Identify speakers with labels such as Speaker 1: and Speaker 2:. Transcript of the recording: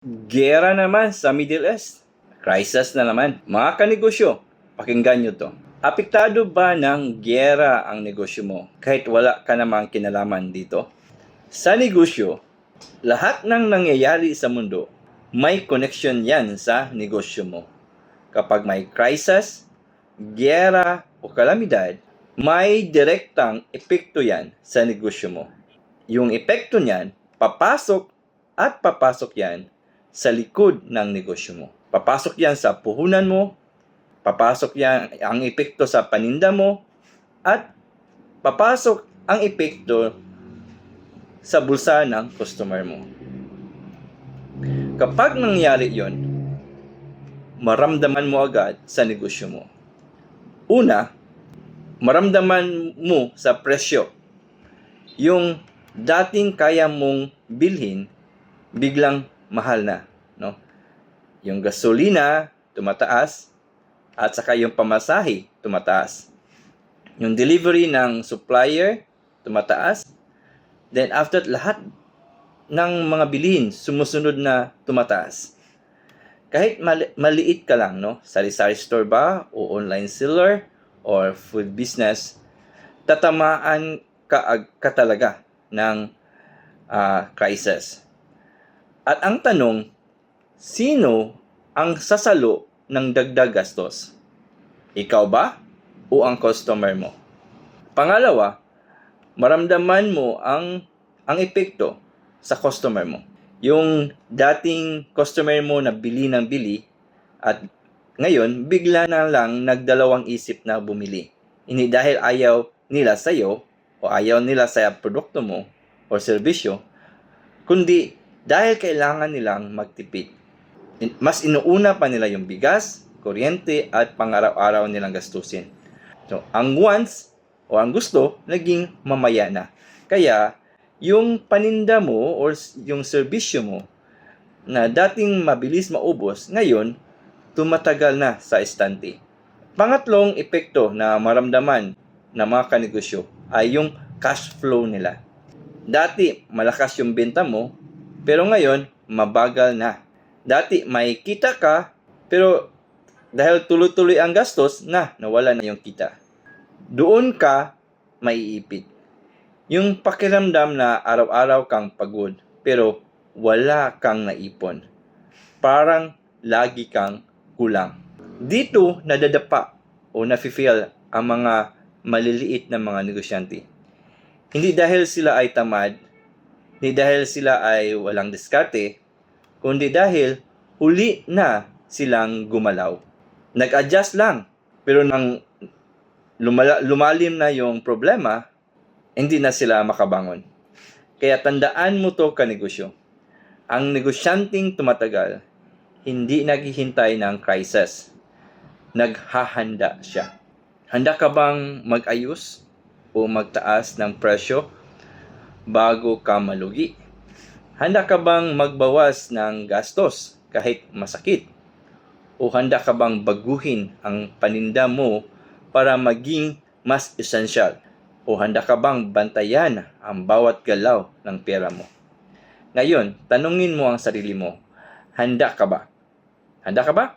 Speaker 1: Giyera naman sa Middle East. Crisis na naman. Mga kanegosyo, pakinggan nyo to. Apektado ba ng giyera ang negosyo mo kahit wala ka namang kinalaman dito? Sa negosyo, lahat ng nangyayari sa mundo, may connection yan sa negosyo mo. Kapag may crisis, giyera o kalamidad, may direktang epekto yan sa negosyo mo. Yung epekto niyan, papasok yan sa likod ng negosyo mo. Papasok yan sa puhunan mo, papasok yan ang epekto sa paninda mo, at papasok ang epekto sa bulsa ng customer mo. Kapag nangyari yon, maramdaman mo agad sa negosyo mo. Una, maramdaman mo sa presyo. Yung dating kaya mong bilhin, biglang mahal na, no? Yung gasolina tumataas at saka yung pamasahe tumataas. Yung delivery ng supplier tumataas. Then after lahat ng mga bilhin sumusunod na tumataas. Kahit maliit ka lang, no? Sari-sari store ba o online seller or food business, tatamaan ka talaga ng crisis. At ang tanong, sino ang sasalo ng dagdag gastos? Ikaw ba o ang customer mo? Pangalawa, maramdaman mo ang epekto sa customer mo. Yung dating customer mo na bili ng bili at ngayon bigla na lang nagdalawang isip na bumili. Hindi dahil ayaw nila sa iyo o ayaw nila sa produkto mo o serbisyo, kundi dahil kailangan nilang magtipid. Mas inuuna pa nila yung bigas, kuryente, at pang-araw-araw nilang gastusin. So, ang wants o ang gusto, naging mamaya na. Kaya, yung paninda mo or yung serbisyo mo na dating mabilis maubos, ngayon, tumatagal na sa estante. Pangatlong epekto na maramdaman ng mga kanegosyo ay yung cash flow nila. Dati, malakas yung benta mo, pero ngayon, mabagal na. Dati, may kita ka, pero dahil tuloy-tuloy ang gastos, nawala na yung kita. Doon ka maiipit. Yung pakiramdam na araw-araw kang pagod, pero wala kang naipon. Parang lagi kang kulang. Dito, nadadapa o nafe-feel ang mga maliliit na mga negosyante. Hindi dahil sila ay tamad, hindi dahil sila ay walang diskarte, kundi dahil huli na silang gumalaw. Nag-adjust lang, pero nang lumalim na yung problema, hindi na sila makabangon. Kaya tandaan mo to kanegosyo. Ang negosyanteng tumatagal, hindi naghihintay ng crisis. Naghahanda siya. Handa ka bang mag-ayos o magtaas ng presyo bago ka malugi? Handa ka bang magbawas ng gastos kahit masakit? O handa ka bang baguhin ang paninda mo para maging mas essential? O handa ka bang bantayan ang bawat galaw ng pera mo? Ngayon, tanungin mo ang sarili mo, handa ka ba? Handa ka ba?